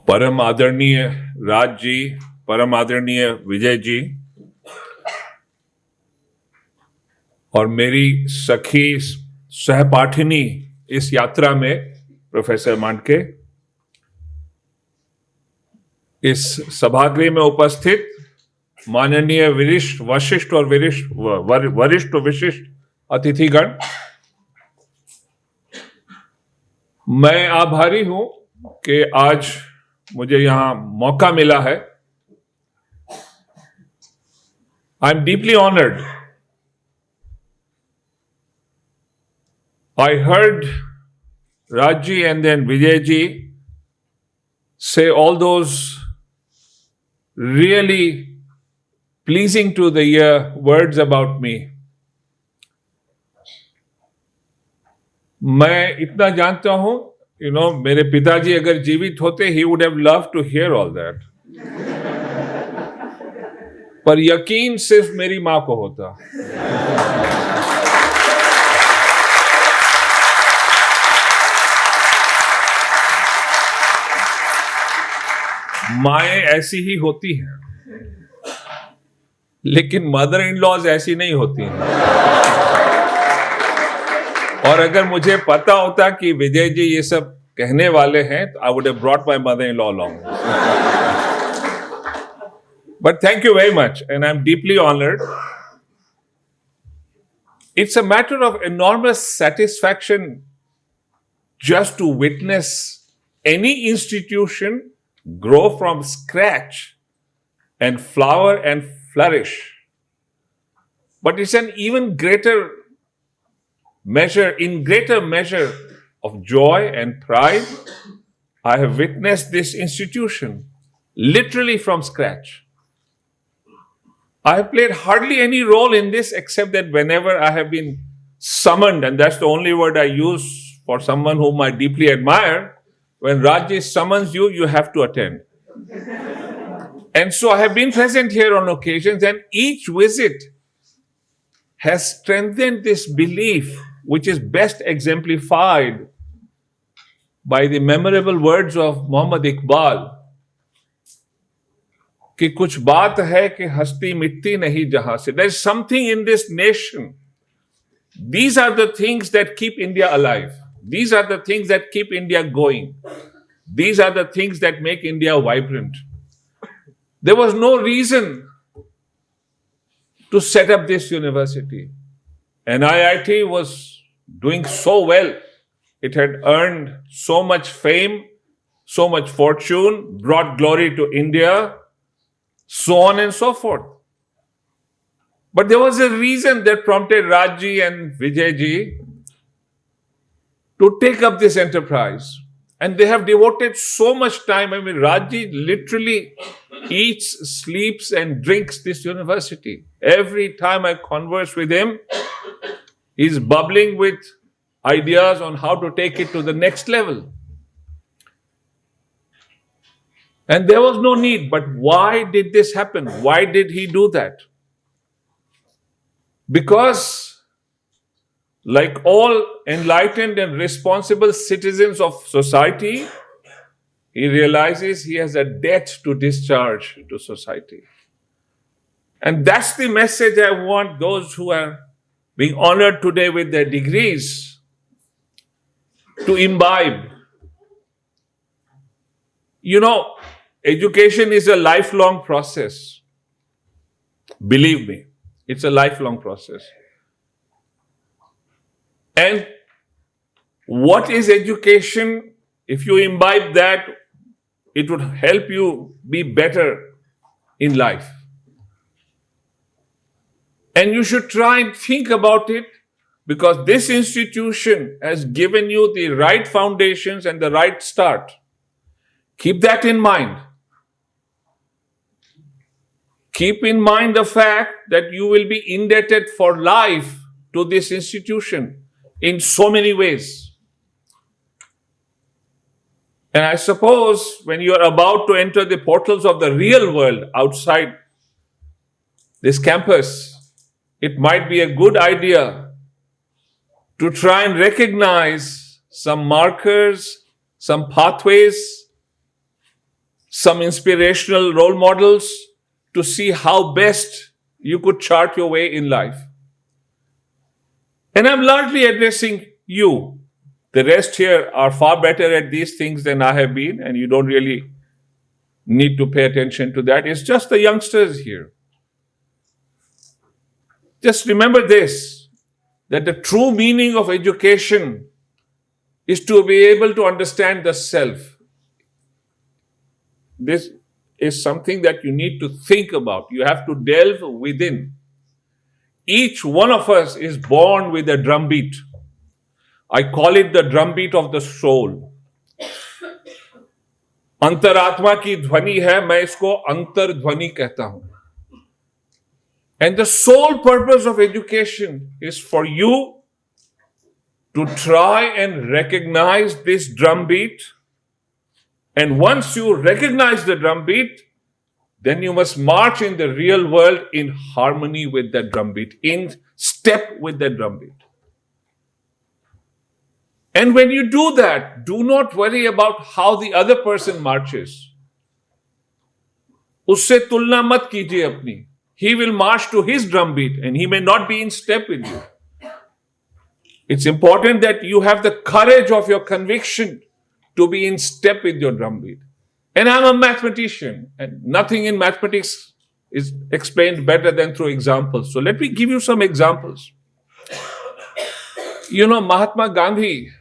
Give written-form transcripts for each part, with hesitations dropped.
परम आदरणीय राज जी, परम आदरणीय विजय जी और मेरी सखी सहपाठिनी इस यात्रा में प्रोफेसर मांडके, इस सभागृह में उपस्थित माननीय वरिष्ठ और विशिष्ट अतिथिगण, मैं आभारी हूं कि आज मुझे यहां मौका मिला है. I am deeply honoured. I heard Rajji and then Vijayji say all those really pleasing to the ear words about me. मैं इतना जानता हूं, मेरे पिताजी अगर जीवित होते, he would have loved to hear all that. पर यकीन सिर्फ मेरी मां को होता. माएं ऐसी ही होती हैं, लेकिन मदर इन लॉज ऐसी नहीं होती हैं. और अगर मुझे पता होता कि विजय जी ये सब कहने वाले हैं, तो I would have brought my mother in law along. But thank you very much and I am deeply honoured. It's a matter of enormous satisfaction just to witness any institution grow from scratch and flower and flourish. But it's an even greater measure of joy and pride. I have witnessed this institution literally from scratch. I have played hardly any role in this except that whenever I have been summoned, and that's the only word I use for someone whom I deeply admire, when Rajji summons you, you have to attend. And so I have been present here on occasions, and each visit has strengthened this belief, which is best exemplified by the memorable words of Muhammad Iqbal, कि कुछ बात है कि हस्ती मिटती नहीं जहां से. There is something in this nation. These are the things that keep India alive. These are the things that keep India going. These are the things that make India vibrant. There was no reason to set up this university. And NIIT was doing so well. It had earned so much fame, so much fortune, brought glory to India, so on and so forth. But there was a reason that prompted Rajji and Vijayji to take up this enterprise. And they have devoted so much time. I mean, Rajji literally eats, sleeps, and drinks this university. Every time I converse with him, he's bubbling with ideas on how to take it to the next level. And there was no need. But why did this happen? Why did he do that? Because, like all enlightened and responsible citizens of society, he realizes he has a debt to discharge to society. And that's the message I want those who are being honored today with their degrees to imbibe. Education is a lifelong process. Believe me, it's a lifelong process. And what is education? If you imbibe that, it would help you be better in life. And you should try and think about it, because this institution has given you the right foundations and the right start. Keep that in mind. Keep in mind the fact that you will be indebted for life to this institution in so many ways. And I suppose when you are about to enter the portals of the real world outside this campus, it might be a good idea to try and recognize some markers, some pathways some inspirational role models to see how best you could chart your way in life. And I'm largely addressing you. The rest here are far better at these things than I have been, and you don't really need to pay attention to that. It's just the youngsters here. Just remember this, that the true meaning of education is to be able to understand the self. This is something that you need to think about. You have to delve within. Each one of us is born with a drumbeat. I call it the drumbeat of the soul. अंतरात्मा की ध्वनि है, मैं इसको अंतर्ध्वनि कहता हूं. And the sole purpose of education is for you to try and recognize this drumbeat. And once you recognize the drumbeat, then you must march in the real world in harmony with that drumbeat, in step with that drumbeat. And when you do that, do not worry about how the other person marches. Usse tulna mat kijiye apni. He will march to his drumbeat and he may not be in step with you. It's important that you have the courage of your conviction to be in step with your drumbeat. And I'm a mathematician, and nothing in mathematics is explained better than through examples. So let me give you some examples. You know, Mahatma Gandhi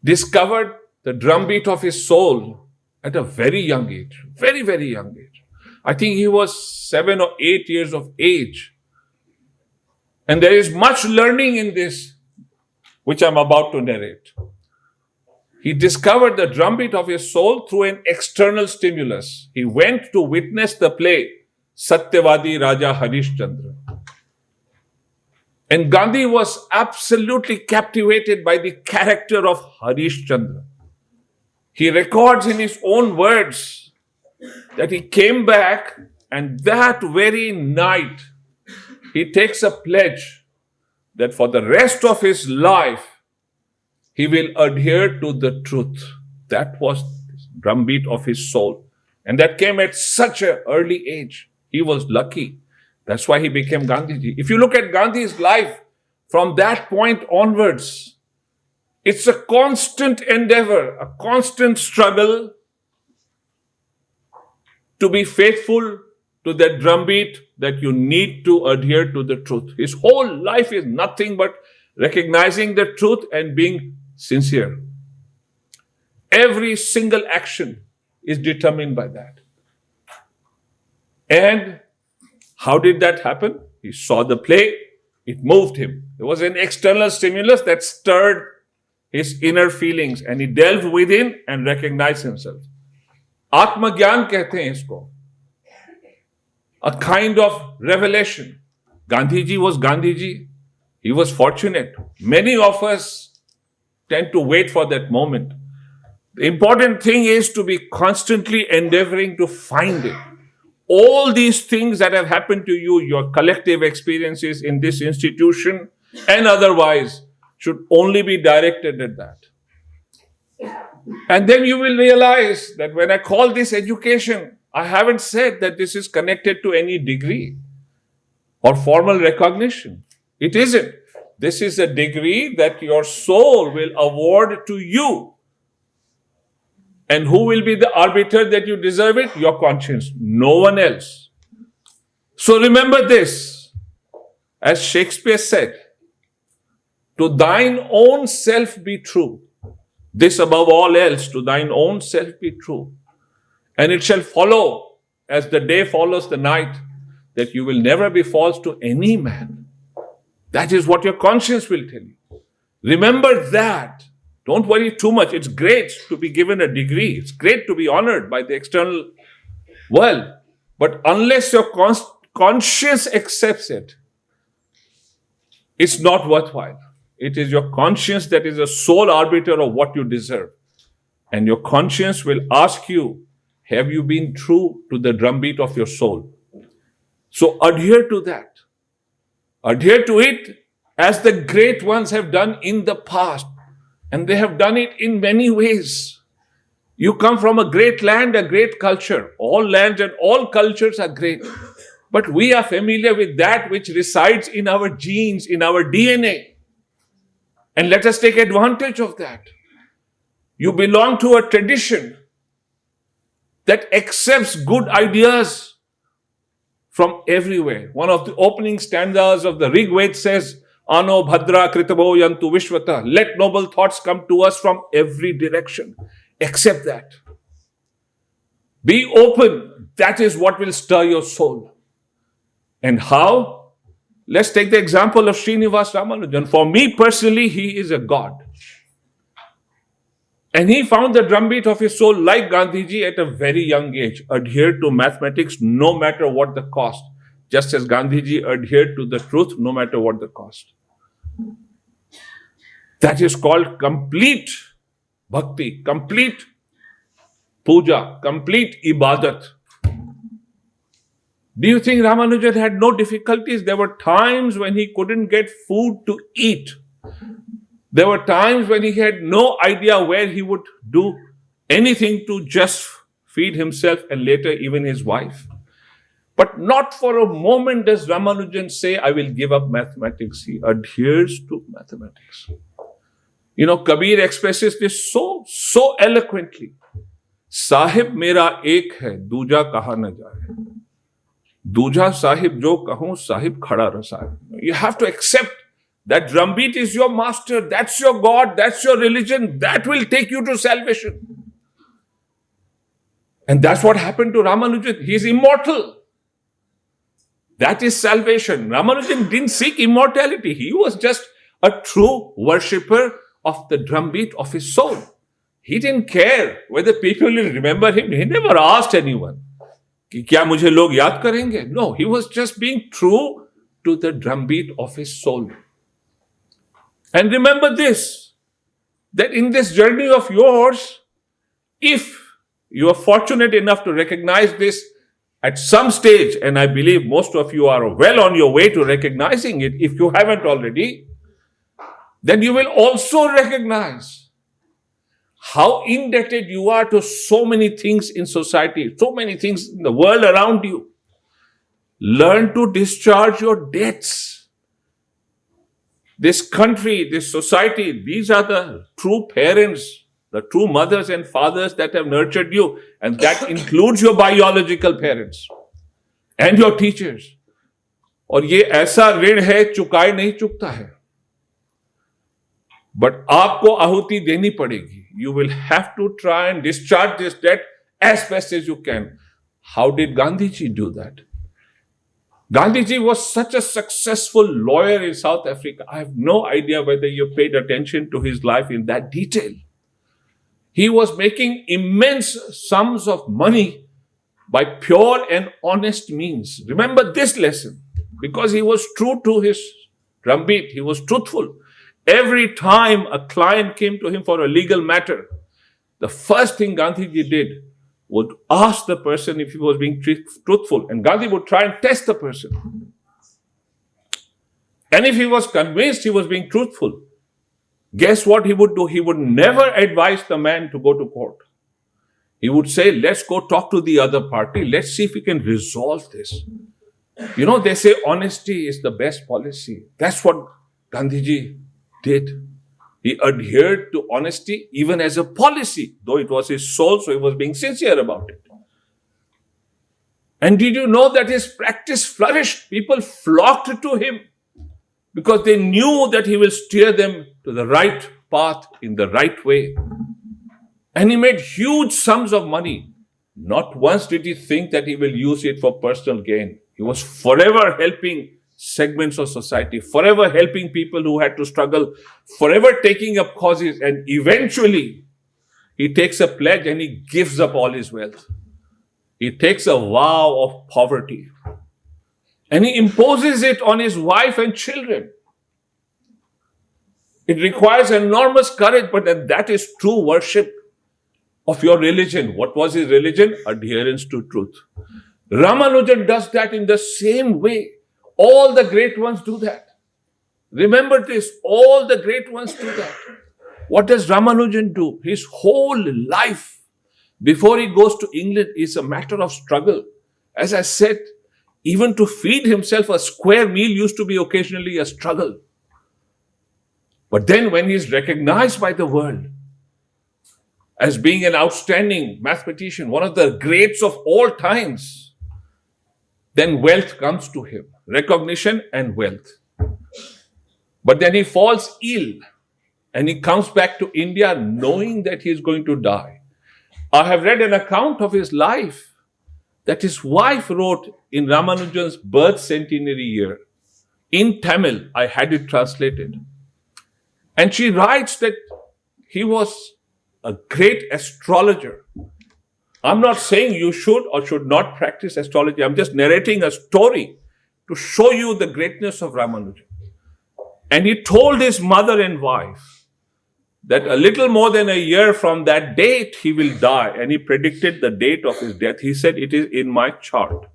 discovered the drumbeat of his soul at a very young age, very, very young age. I think he was 7 or 8 years of age. And there is much learning in this, which I'm about to narrate. He discovered the drumbeat of his soul through an external stimulus. He went to witness the play Satyavadi Raja Harishchandra. And Gandhi was absolutely captivated by the character of Harishchandra. He records in his own words that he came back and that very night he takes a pledge that for the rest of his life he will adhere to the truth. That was the drumbeat of his soul. And that came at such an early age. He was lucky. That's why he became Gandhiji. If you look at Gandhi's life from that point onwards, it's a constant endeavor, a constant struggle to be faithful to that drumbeat that you need to adhere to the truth. His whole life is nothing but recognizing the truth and being sincere. Every single action is determined by that. And how did that happen? He saw the play, it moved him. There was an external stimulus that stirred his inner feelings and he delved within and recognized himself. Atmagyan कहते हैं इसको. A kind of revelation. Gandhiji was Gandhiji. He was fortunate. Many of us tend to wait for that moment. The important thing is to be constantly endeavoring to find it. All these things that have happened to you, your collective experiences in this institution and otherwise, should only be directed at that. And then you will realize that when I call this education, I haven't said that this is connected to any degree or formal recognition. It isn't. This is a degree that your soul will award to you. And who will be the arbiter that you deserve it? Your conscience, no one else. So remember this, as Shakespeare said, to thine own self be true. This above all else, to thine own self be true. And it shall follow, as the day follows the night, that you will never be false to any man. That is what your conscience will tell you. Remember that. Don't worry too much. It's great to be given a degree. It's great to be honored by the external world. But unless your conscience accepts it, it's not worthwhile. It is your conscience that is the sole arbiter of what you deserve. And your conscience will ask you, have you been true to the drumbeat of your soul? So adhere to that. Adhere to it as the great ones have done in the past. And they have done it in many ways. You come from a great land, a great culture. All lands and all cultures are great. But we are familiar with that which resides in our genes, in our DNA. And let us take advantage of that. You belong to a tradition that accepts good ideas from everywhere. One of the opening stanzas of the Rig Veda says, Ano Bhadra Kritabo Yantu Vishvata. Let noble thoughts come to us from every direction. Accept that. Be open. That is what will stir your soul. And how? Let's take the example of Srinivas Ramanujan. For me personally, he is a god. And he found the drumbeat of his soul, like Gandhiji, at a very young age, adhered to mathematics no matter what the cost, just as Gandhiji adhered to the truth no matter what the cost. That is called complete bhakti, complete puja, complete ibadat. Do you think Ramanujan had no difficulties? There were times when he couldn't get food to eat. There were times when he had no idea where he would do anything to just feed himself and later even his wife. But not for a moment does Ramanujan say, I will give up mathematics. He adheres to mathematics. You know, Kabir expresses this so eloquently. Sahib mera ek hai, दूजा कहा न जाए. दूजा sahib jo kahun, sahib khada rasaye. You have to accept that drumbeat is your master, that's your God, that's your religion, that will take you to salvation. And that's what happened to Ramanujan. He is immortal. That is salvation. Ramanujan didn't seek immortality. He was just a true worshipper of the drumbeat of his soul. He didn't care whether people will remember him. He never asked anyone, कि क्या मुझे लोग याद करेंगे? No, he was just being true to the drumbeat of his soul. And remember this, that in this journey of yours, if you are fortunate enough to recognize this at some stage, and I believe most of you are well on your way to recognizing it, if you haven't already, then you will also recognize how indebted you are to so many things in society, so many things in the world around you. Learn to discharge your debts. This country, this society, these are the true parents, the true mothers and fathers that have nurtured you. And that includes your biological parents and your teachers. और ये ऐसा ऋण है, चुकाए नहीं चुकता है. But आपको आहुति देनी पड़ेगी. You will have to try and discharge this debt as best as you can. How did Gandhiji do that? Gandhiji was such a successful lawyer in South Africa. I have no idea whether you paid attention to his life in that detail. He was making immense sums of money by pure and honest means. Remember this lesson, because he was true to his drumbeat. He was truthful. Every time a client came to him for a legal matter, the first thing Gandhiji did would ask the person if he was being truthful. And Gandhi would try and test the person. And if he was convinced he was being truthful, guess what he would do? He would never advise the man to go to court. He would say, let's go talk to the other party. Let's see if we can resolve this. You know, they say honesty is the best policy. That's what Gandhiji did. He adhered to honesty even as a policy, though it was his soul, so he was being sincere about it. And did you know that his practice flourished? People flocked to him because they knew that he will steer them to the right path in the right way. And he made huge sums of money. Not once did he think that he will use it for personal gain. He was forever helping segments of society, forever helping people who had to struggle, forever taking up causes, and eventually he takes a pledge and he gives up all his wealth. He takes a vow of poverty and he imposes it on his wife and children. It requires enormous courage, but that is true worship of your religion. What was his religion? Adherence to truth. Ramanujan does that in the same way. All the great ones do that. Remember this, all the great ones do that. What does Ramanujan do? His whole life Before he goes to England, it's a matter of struggle. As I said, even to feed himself a square meal used to be occasionally a struggle. But then when he's recognized by the world as being an outstanding mathematician, one of the greats of all times, then wealth comes to him, recognition and wealth. But then he falls ill and he comes back to India knowing that he is going to die. I have read an account of his life that his wife wrote in Ramanujan's birth centenary year. In Tamil, I had it translated. And she writes that he was a great astrologer. I'm not saying you should or should not practice astrology. I'm just narrating a story to show you the greatness of Ramanujan. And he told his mother and wife that a little more than a year from that date he will die. And he predicted the date of his death. He said, it is in my chart.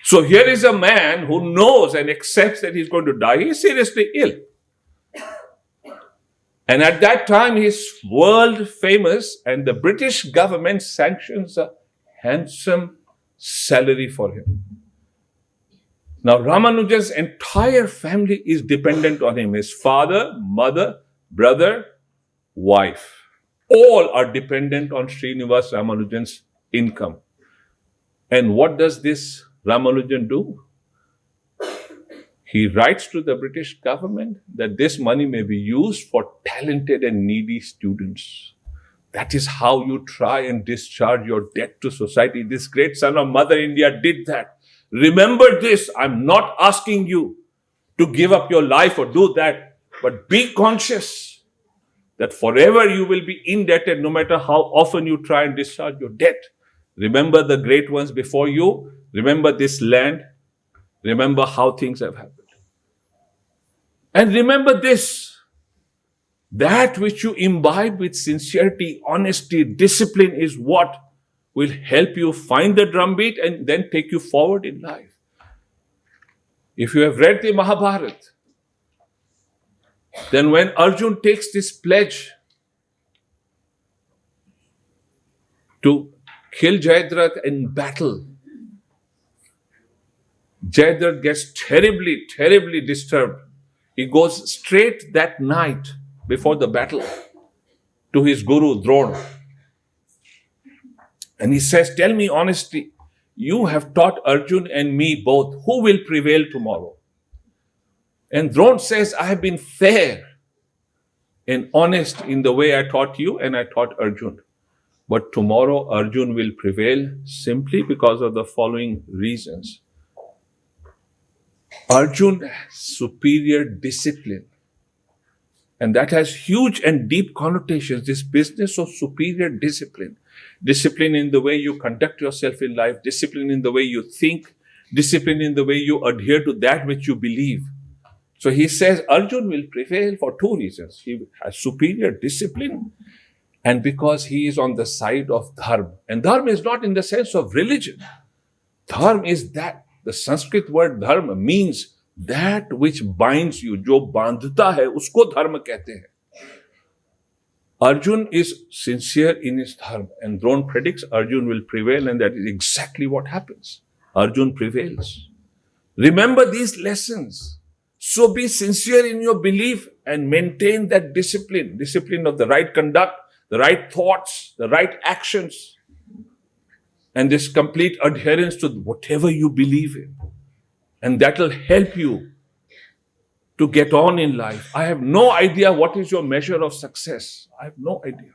So here is a man who knows and accepts that he's going to die. He's seriously ill. And at that time, he's world famous, and the British government sanctions a handsome salary for him. Now, Ramanujan's entire family is dependent on him. His father, mother, brother, wife. All are dependent on Srinivas Ramanujan's income. And what does this Ramanujan do? He writes to the British government that this money may be used for talented and needy students. That is how you try and discharge your debt to society. This great son of Mother India did that. Remember this, I'm not asking you to give up your life or do that, but be conscious that forever you will be indebted no matter how often you try and discharge your debt. Remember the great ones before you. Remember this land. Remember how things have happened. And remember this, that which you imbibe with sincerity, honesty, discipline is what will help you find the drumbeat and then take you forward in life. If you have read the Mahabharata, then when Arjun takes this pledge to kill Jayadratha in battle, Jayadratha gets terribly, terribly disturbed. He goes straight that night before the battle to his guru, Drona. And he says, tell me honestly, you have taught Arjun and me both. Who will prevail tomorrow? And Drona says, I have been fair and honest in the way I taught you and I taught Arjun. But tomorrow Arjun will prevail simply because of the following reasons. Arjun has superior discipline. And that has huge and deep connotations, this business of superior discipline. Discipline in the way you conduct yourself in life, discipline in the way you think, discipline in the way you adhere to that which you believe. So he says Arjun will prevail for two reasons. He has superior discipline and because he is on the side of dharma. And dharma is not in the sense of religion. Dharma is that. The Sanskrit word dharma means that which binds you. Jo bandhta hai, usko dharma kehte hain. Arjun is sincere in his dharma and Drona predicts Arjun will prevail and that is exactly what happens. Arjun prevails. Remember these lessons. So be sincere in your belief and maintain that discipline. Discipline of the right conduct, the right thoughts, the right actions. And this complete adherence to whatever you believe in. And that will help you to get on in life. I have no idea what is your measure of success. I have no idea.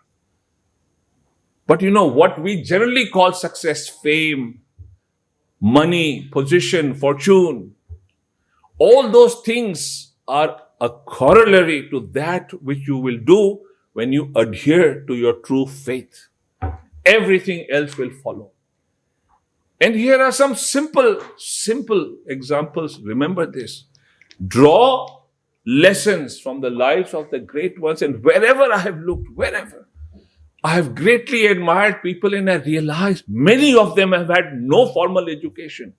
But you know what we generally call success, fame, money, position, fortune, all those things are a corollary to that which you will do when you adhere to your true faith. Everything else will follow. And here are some simple examples. Remember this. Draw lessons from the lives of the great ones. And wherever I have looked, wherever, I have greatly admired people and I realized many of them have had no formal education.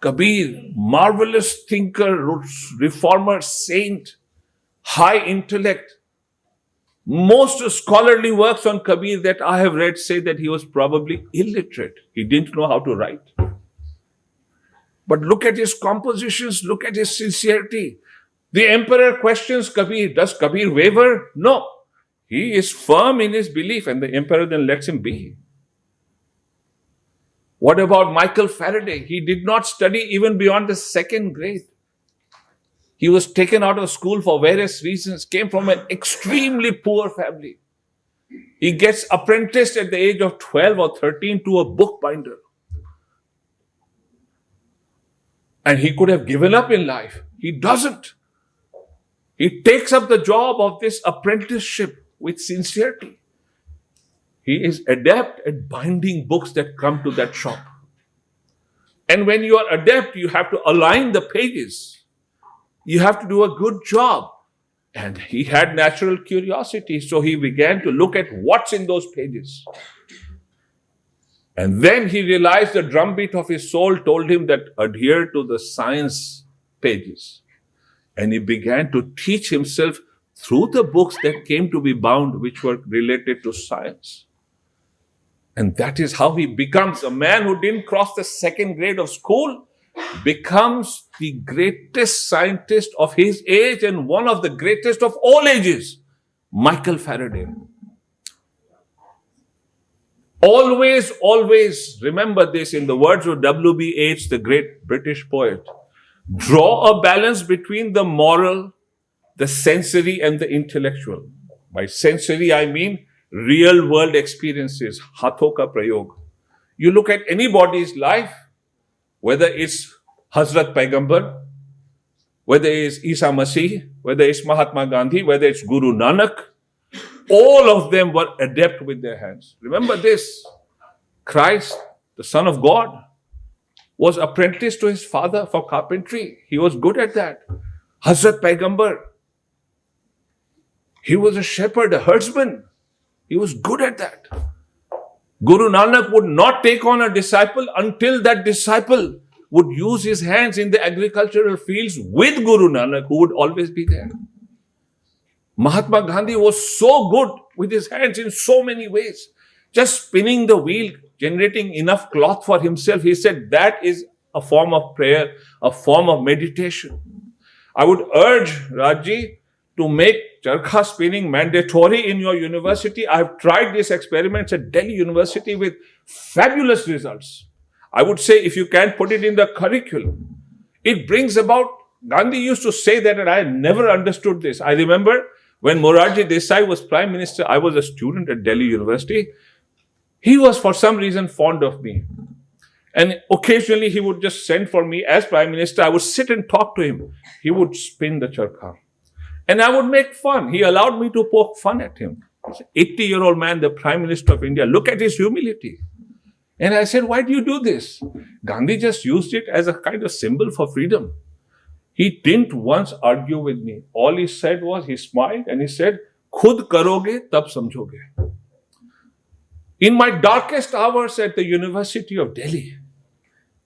Kabir, marvelous thinker, reformer, saint, high intellect. Most scholarly works on Kabir that I have read say that he was probably illiterate. He didn't know how to write. But look at his compositions, look at his sincerity. The emperor questions Kabir. Does Kabir waver? No. He is firm in his belief, and the emperor then lets him be. What about Michael Faraday? He did not study even beyond the second grade. He was taken out of school for various reasons, came from an extremely poor family. He gets apprenticed at the age of 12 or 13 to a bookbinder. And he could have given up in life. He doesn't. He takes up the job of this apprenticeship with sincerity. He is adept at binding books that come to that shop. And when you are adept, you have to align the pages. You have to do a good job. And he had natural curiosity, so he began to look at what's in those pages. And then he realized the drumbeat of his soul told him that adhere to the science pages. And he began to teach himself through the books that came to be bound, which were related to science. And that is how he becomes a man who didn't cross the second grade of school, becomes the greatest scientist of his age and one of the greatest of all ages, Michael Faraday. Always, always remember this in the words of W.B.H., the great British poet. Draw a balance between the moral, the sensory, and the intellectual. By sensory, I mean real world experiences, hathon ka prayog. You look at anybody's life, whether it's Hazrat Paigambar, whether it's Isa Masih, whether it's Mahatma Gandhi, whether it's Guru Nanak, all of them were adept with their hands. Remember this, Christ, the Son of God, was apprenticed to his father for carpentry. He was good at that. Hazrat Paigambar, he was a shepherd, a herdsman. He was good at that. Guru Nanak would not take on a disciple until that disciple would use his hands in the agricultural fields with Guru Nanak, who would always be there. Mahatma Gandhi was so good with his hands in so many ways. Just spinning the wheel, generating enough cloth for himself, he said that is a form of prayer, a form of meditation. I would urge Rajji to make charkha spinning mandatory in your university. I have tried these experiments at Delhi University with fabulous results. I would say if you can put it in the curriculum, it brings about, Gandhi used to say that, and I never understood this. I remember when Morarji Desai was Prime Minister, I was a student at Delhi University. He was for some reason fond of me. And occasionally he would just send for me as Prime Minister. I would sit and talk to him. He would spin the charkha. And I would make fun. He allowed me to poke fun at him. He's an 80-year-old man, the Prime Minister of India. Look at his humility. And I said, why do you do this? Gandhi just used it as a kind of symbol for freedom. He didn't once argue with me. All he said was, he smiled and he said, Khud karoge, tab samjhoge. In my darkest hours at the University of Delhi,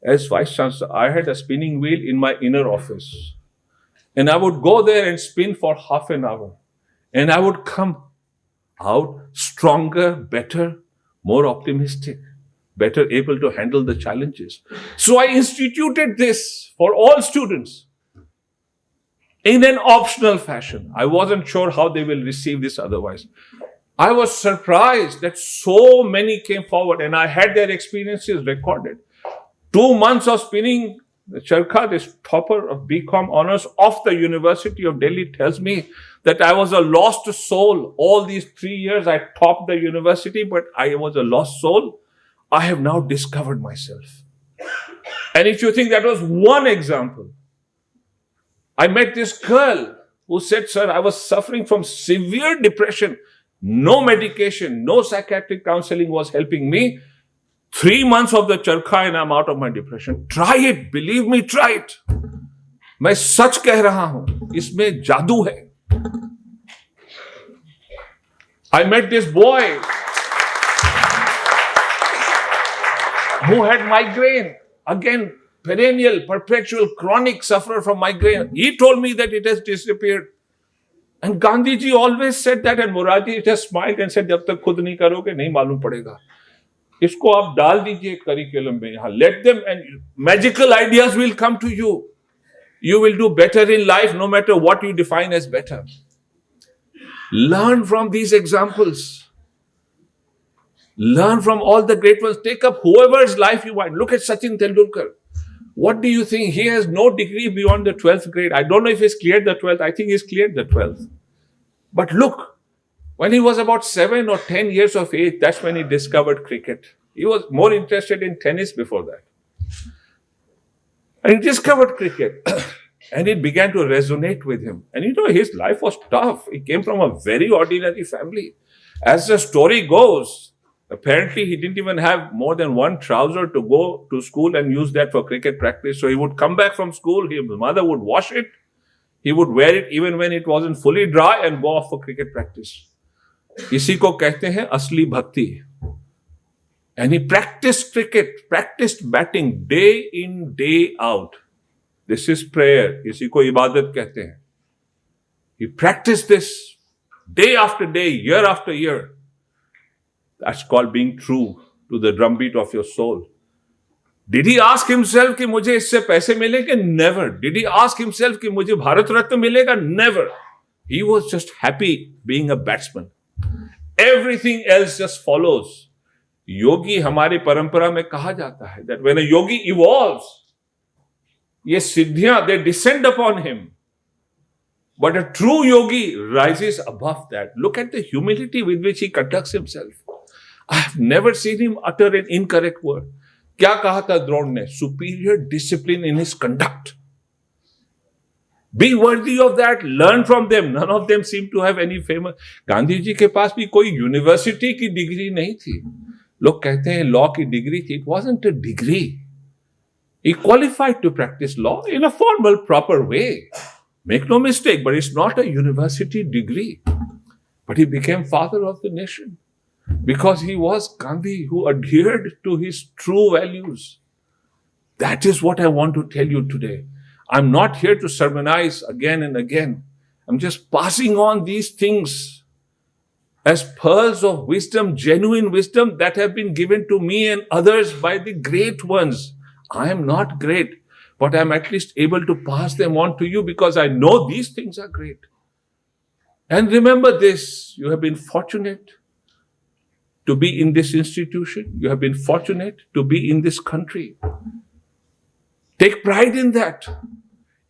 as Vice Chancellor, I had a spinning wheel in my inner office. And I would go there and spin for half an hour. And I would come out stronger, better, more optimistic, better able to handle the challenges. So I instituted this for all students in an optional fashion. I wasn't sure how they will receive this otherwise. I was surprised that so many came forward and I had their experiences recorded. 2 months of spinning the charkha, this topper of BCom honors of the University of Delhi, tells me that I was a lost soul. All these 3 years I topped the university, but I was a lost soul. I have now discovered myself. And if you think that was one example, I met this girl who said, sir, I was suffering from severe depression. No medication, no psychiatric counseling was helping me. 3 months of the charkha and I'm out of my depression. Try it. Believe me, try it. मैं सच कह रहा हूं, इसमें जादू है. I met this boy who had migraine. Again, perennial, perpetual, chronic sufferer from migraine. He told me that it has disappeared. And Gandhiji always said that, and Morarji just smiled and said, जब तक खुद नहीं करोगे नहीं मालूम पड़ेगा. इसको आप डाल दीजिए करिकुलम में यहाँ. Let them, and magical ideas will come to you. You will do better in life no matter what you define as better. Learn from these examples. Learn from all the great ones. Take up whoever's life you want. Look at Sachin Tendulkar. What do you think? He has no degree beyond the 12th grade. I don't know if he's cleared the 12th. I think he's cleared the 12th. But look, when he was about 7 or 10 years of age, that's when he discovered cricket. He was more interested in tennis before that. And he discovered cricket. And it began to resonate with him. And you know, his life was tough. He came from a very ordinary family. As the story goes, apparently he didn't even have more than one trouser to go to school and use that for cricket practice. So he would come back from school, his mother would wash it, he would wear it even when it wasn't fully dry and go off for cricket practice. इसी को कहते हैं असली भक्ति. And he practiced cricket, practiced batting day in, day out. This is prayer. इसी को इबादत कहते हैं. He practiced this day after day, year after year. That's called being true to the drumbeat of your soul. Did he ask himself कि मुझे इससे पैसे मिलेंगे? Never. Did he ask himself कि मुझे भारत रत्न मिलेगा? Never. He was just happy being a batsman. Everything else just follows. योगी हमारी परंपरा में कहा जाता है that when a yogi evolves, ये सिद्धियां they descend upon him. But a true yogi rises above that. Look at the humility with which he conducts himself. I have never seen him utter an incorrect word. क्या कहा था द्रोण ने? Superior discipline in his conduct. Be worthy of that. Learn from them. None of them seem to have any famous. Gandhi ji के पास भी कोई university की degree नहीं थी. लोग कहते हैं लॉ की डिग्री थी. It wasn't a degree. He qualified to practice law in a formal, proper way. Make no mistake, but it's not a university degree. But he became father of the nation. Because he was Gandhi who adhered to his true values. That is what I want to tell you today. I'm not here to sermonize again and again. I'm just passing on these things as pearls of wisdom, genuine wisdom that have been given to me and others by the great ones. I am not great, but I'm at least able to pass them on to you because I know these things are great. And remember this, you have been fortunate to be in this institution. You have been fortunate to be in this country. Take pride in that.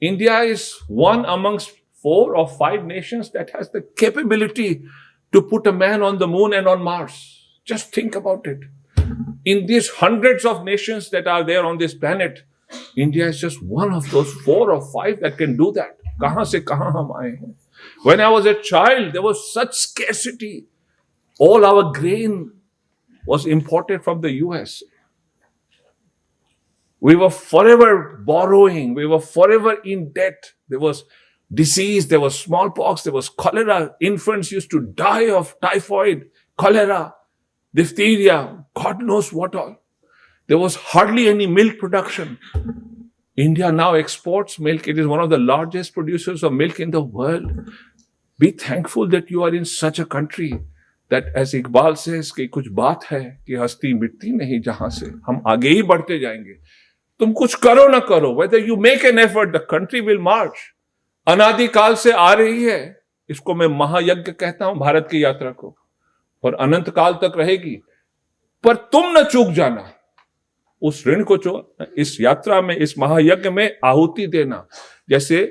India is one amongst 4 or 5 nations that has the capability to put a man on the moon and on Mars. Just think about it. In these hundreds of nations that are there on this planet, India is just one of those 4 or 5 that can do that. Kahan se kahan hum aaye hain? When I was a child, there was such scarcity. All our grain was imported from the US. We were forever borrowing. We were forever in debt. There was disease, there was smallpox, there was cholera. Infants used to die of typhoid, cholera, diphtheria, God knows what all. There was hardly any milk production. India now exports milk. It is one of the largest producers of milk in the world. Be thankful that you are in such a country that, as Iqbal says, कि कुछ बात है कि हस्ती मिटती नहीं जहां से, हम आगे ही बढ़ते जाएंगे. तुम कुछ करो ना करो, whether you make an effort, the country will march. अनादिकाल से आ रही है. इसको मैं महायज्ञ कहता हूं भारत की यात्रा को, और अनंत काल तक रहेगी. पर तुम न चूक जाना, उस ऋण को इस यात्रा में, इस महायज्ञ में आहुति देना. जैसे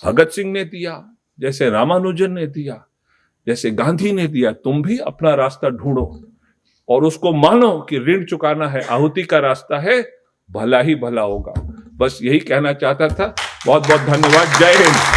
भगत सिंह ने दिया, जैसे रामानुजन ने दिया, जैसे गांधी ने दिया. तुम भी अपना रास्ता ढूंढो और उसको मानो कि ऋण चुकाना है, आहुति का रास्ता है, भला ही भला होगा. बस यही कहना चाहता था. बहुत बहुत धन्यवाद. जय हिंद.